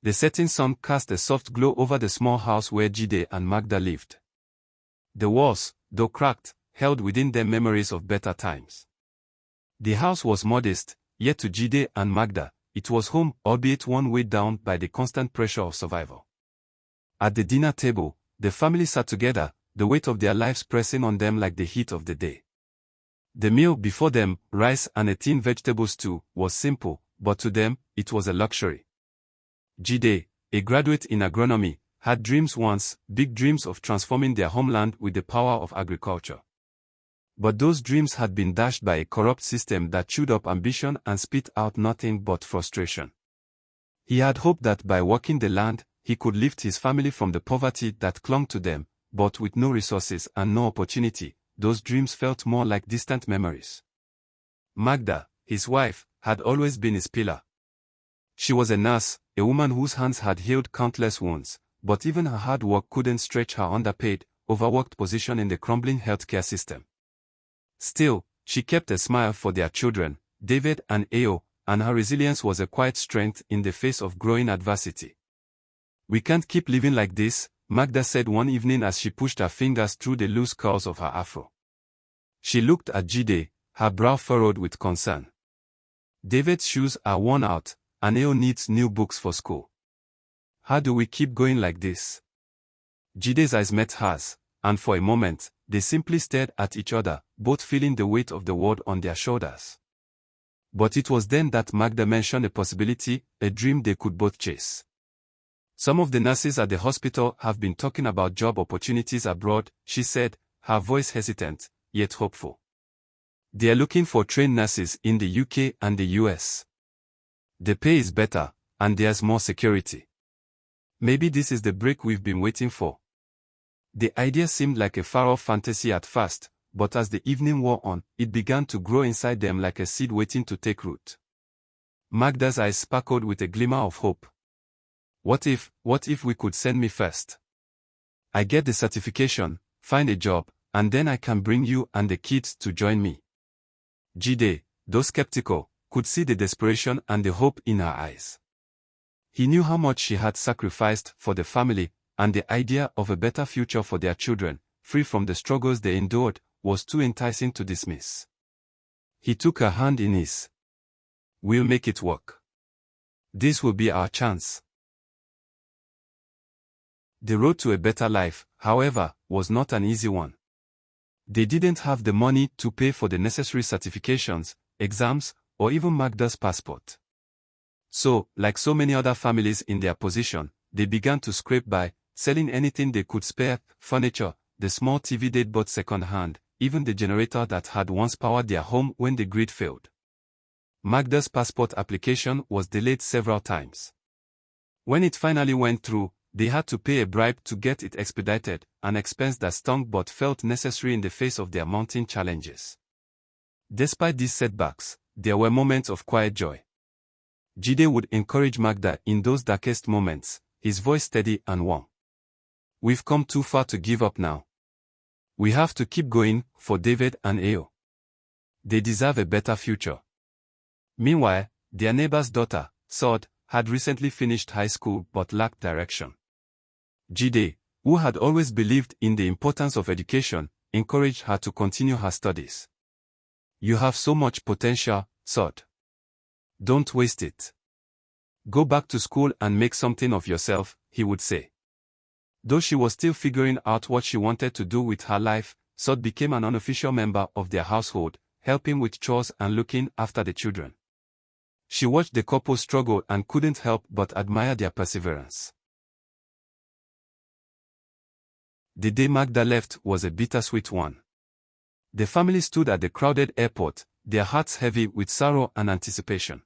The setting sun cast a soft glow over the small house where Jide and Magda lived. The walls, though cracked, held within them memories of better times. The house was modest, yet to Jide and Magda, it was home, albeit one weighed down by the constant pressure of survival. At the dinner table, the family sat together, the weight of their lives pressing on them like the heat of the day. The meal before them, rice and a thin vegetable stew, was simple, but to them, it was a luxury. Jide, a graduate in agronomy, had dreams once, big dreams of transforming their homeland with the power of agriculture. But those dreams had been dashed by a corrupt system that chewed up ambition and spit out nothing but frustration. He had hoped that by working the land, he could lift his family from the poverty that clung to them, but with no resources and no opportunity, those dreams felt more like distant memories. Magda, his wife, had always been his pillar. She was a nurse, a woman whose hands had healed countless wounds, but even her hard work couldn't stretch her underpaid, overworked position in the crumbling healthcare system. Still, she kept a smile for their children, David and Alo, and her resilience was a quiet strength in the face of growing adversity. "We can't keep living like this," Magda said one evening as she pushed her fingers through the loose curls of her afro. She looked at Jide, her brow furrowed with concern. "David's shoes are worn out, and Alo needs new books for school. How do we keep going like this?" Jide's eyes met hers, and for a moment, they simply stared at each other, both feeling the weight of the world on their shoulders. But it was then that Magda mentioned a possibility, a dream they could both chase. "Some of the nurses at the hospital have been talking about job opportunities abroad," she said, her voice hesitant, yet hopeful. "They are looking for trained nurses in the UK and the US. The pay is better, and there's more security. Maybe this is the break we've been waiting for." The idea seemed like a far-off fantasy at first, but as the evening wore on, it began to grow inside them like a seed waiting to take root. Magda's eyes sparkled with a glimmer of hope. What if we could send me first? I get the certification, find a job, and then I can bring you and the kids to join me." Jide, though skeptical, could see the desperation and the hope in her eyes. He knew how much she had sacrificed for the family, and the idea of a better future for their children, free from the struggles they endured, was too enticing to dismiss. He took her hand in his. "We'll make it work. This will be our chance." The road to a better life, however, was not an easy one. They didn't have the money to pay for the necessary certifications, exams, or even Magda's passport. So, like so many other families in their position, they began to scrape by, selling anything they could spare, furniture, the small TV they'd bought second-hand, even the generator that had once powered their home when the grid failed. Magda's passport application was delayed several times. When it finally went through, they had to pay a bribe to get it expedited, an expense that stung but felt necessary in the face of their mounting challenges. Despite these setbacks, there were moments of quiet joy. Jide would encourage Magda in those darkest moments, his voice steady and warm. "We've come too far to give up now. We have to keep going, for David and Alo. They deserve a better future." Meanwhile, their neighbor's daughter, Sod, had recently finished high school but lacked direction. Jide, who had always believed in the importance of education, encouraged her to continue her studies. "You have so much potential, Sod. Don't waste it. Go back to school and make something of yourself," he would say. Though she was still figuring out what she wanted to do with her life, Sod became an unofficial member of their household, helping with chores and looking after the children. She watched the couple struggle and couldn't help but admire their perseverance. The day Magda left was a bittersweet one. The family stood at the crowded airport, their hearts heavy with sorrow and anticipation.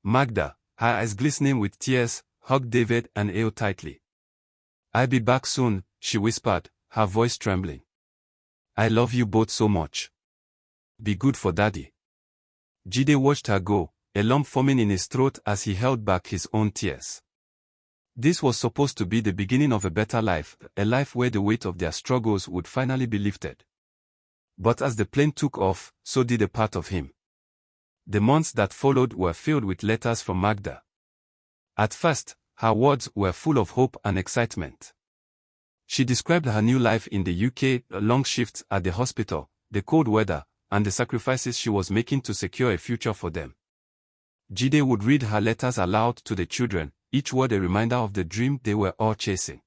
Magda, her eyes glistening with tears, hugged David and Alo tightly. "I'll be back soon," she whispered, her voice trembling. "I love you both so much. Be good for Daddy." Jide watched her go, a lump forming in his throat as he held back his own tears. This was supposed to be the beginning of a better life, a life where the weight of their struggles would finally be lifted. But as the plane took off, so did a part of him. The months that followed were filled with letters from Magda. At first, her words were full of hope and excitement. She described her new life in the UK, long shifts at the hospital, the cold weather, and the sacrifices she was making to secure a future for them. Jide would read her letters aloud to the children, each word a reminder of the dream they were all chasing.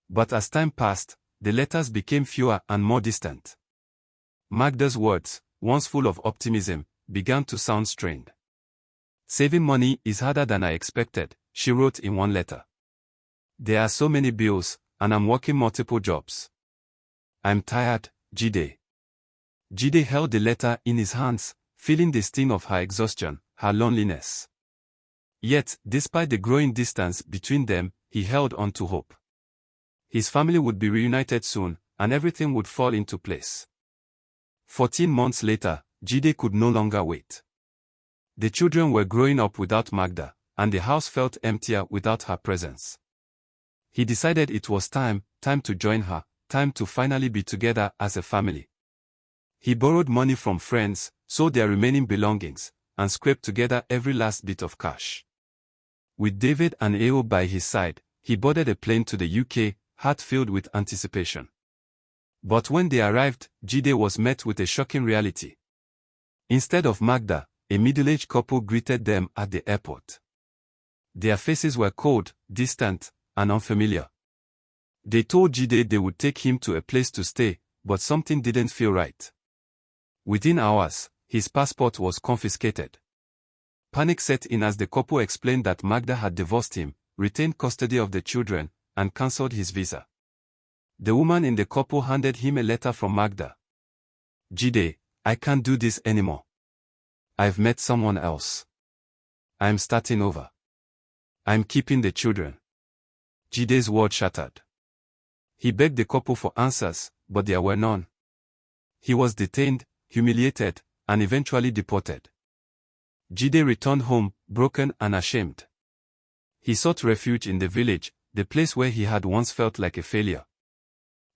But as time passed, the letters became fewer and more distant. Magda's words, once full of optimism, began to sound strained. "Saving money is harder than I expected," she wrote in one letter. "There are so many bills, and I'm working multiple jobs. I'm tired, Jide." Jide held the letter in his hands, feeling the sting of her exhaustion, her loneliness. Yet, despite the growing distance between them, he held on to hope. His family would be reunited soon, and everything would fall into place. 14 months later, Jide could no longer wait. The children were growing up without Magda, and the house felt emptier without her presence. He decided it was time to join her, time to finally be together as a family. He borrowed money from friends, sold their remaining belongings, and scraped together every last bit of cash. With David and Alo by his side, he boarded a plane to the UK, heart filled with anticipation. But when they arrived, Jide was met with a shocking reality. Instead of Magda, a middle-aged couple greeted them at the airport. Their faces were cold, distant, and unfamiliar. They told Jide they would take him to a place to stay, but something didn't feel right. Within hours, his passport was confiscated. Panic set in as the couple explained that Magda had divorced him, retained custody of the children, and cancelled his visa. The woman in the couple handed him a letter from Magda. "Jide, I can't do this anymore. I've met someone else. I'm starting over. I'm keeping the children." Jide's world shattered. He begged the couple for answers, but there were none. He was detained, humiliated, and eventually deported. Jide returned home, broken and ashamed. He sought refuge in the village, the place where he had once felt like a failure.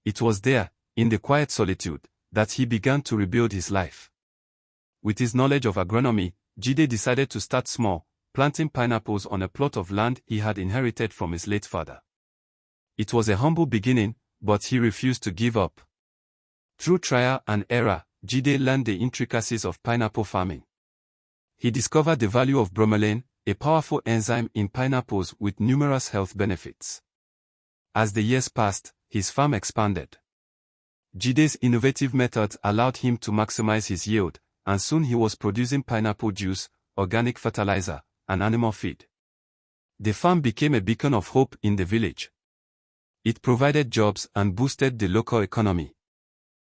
It was there, in the quiet solitude, that he began to rebuild his life. With his knowledge of agronomy, Jide decided to start small, planting pineapples on a plot of land he had inherited from his late father. It was a humble beginning, but he refused to give up. Through trial and error, Jide learned the intricacies of pineapple farming. He discovered the value of bromelain, a powerful enzyme in pineapples with numerous health benefits. As the years passed, his farm expanded. Jide's innovative methods allowed him to maximize his yield, and soon he was producing pineapple juice, organic fertilizer, and animal feed. The farm became a beacon of hope in the village. It provided jobs and boosted the local economy.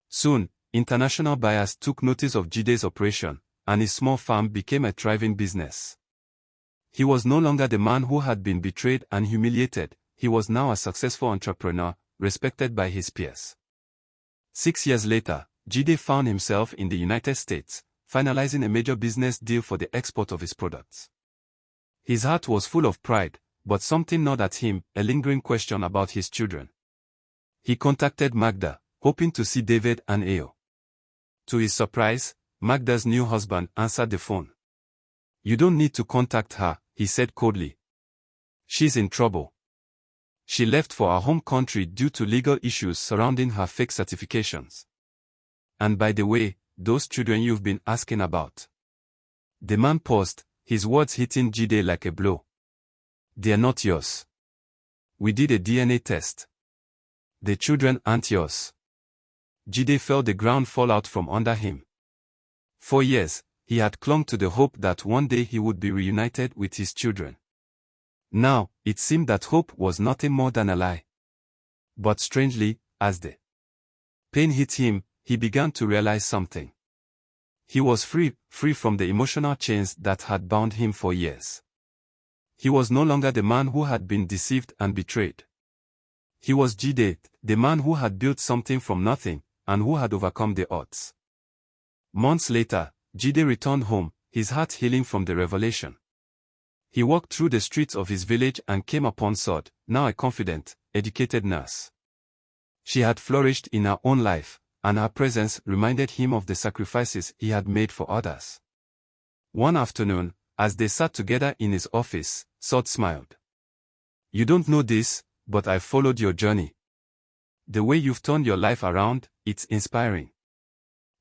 Soon, international buyers took notice of Jide's operation, and his small farm became a thriving business. He was no longer the man who had been betrayed and humiliated. He was now a successful entrepreneur, respected by his peers. 6 years later, Jide found himself in the United States, finalizing a major business deal for the export of his products. His heart was full of pride, but something gnawed at him, a lingering question about his children. He contacted Magda, hoping to see David and Alo. To his surprise, Magda's new husband answered the phone. "You don't need to contact her," he said coldly. "She's in trouble. She left for her home country due to legal issues surrounding her fake certifications. And by the way, those children you've been asking about." The man paused, his words hitting Jide like a blow. "They're not yours. We did a DNA test. The children aren't yours." Jide felt the ground fall out from under him. For years, he had clung to the hope that one day he would be reunited with his children. Now, it seemed that hope was nothing more than a lie. But strangely, as the pain hit him, he began to realize something. He was free from the emotional chains that had bound him for years. He was no longer the man who had been deceived and betrayed. He was Jide, the man who had built something from nothing, and who had overcome the odds. Months later, Jide returned home, his heart healing from the revelation. He walked through the streets of his village and came upon Sod, now a confident, educated nurse. She had flourished in her own life, and her presence reminded him of the sacrifices he had made for others. One afternoon, as they sat together in his office, Sod smiled. You don't know this, but I've followed your journey. The way you've turned your life around, it's inspiring.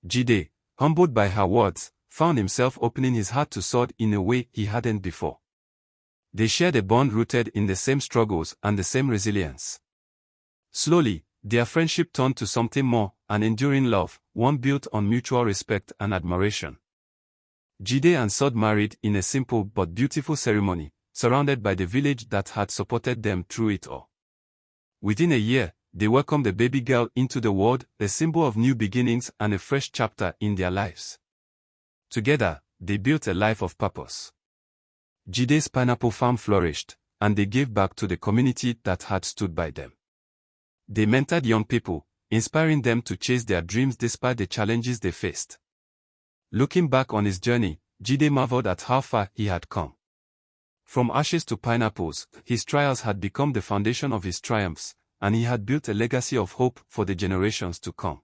Jide, humbled by her words, found himself opening his heart to Sod in a way he hadn't before. They shared a bond rooted in the same struggles and the same resilience. Slowly, their friendship turned to something more, an enduring love, one built on mutual respect and admiration. Jide and Sod married in a simple but beautiful ceremony, surrounded by the village that had supported them through it all. Within a year, they welcomed a baby girl into the world, a symbol of new beginnings and a fresh chapter in their lives. Together, they built a life of purpose. Jide's pineapple farm flourished, and they gave back to the community that had stood by them. They mentored young people, inspiring them to chase their dreams despite the challenges they faced. Looking back on his journey, Jide marveled at how far he had come. From ashes to pineapples, his trials had become the foundation of his triumphs, and he had built a legacy of hope for the generations to come.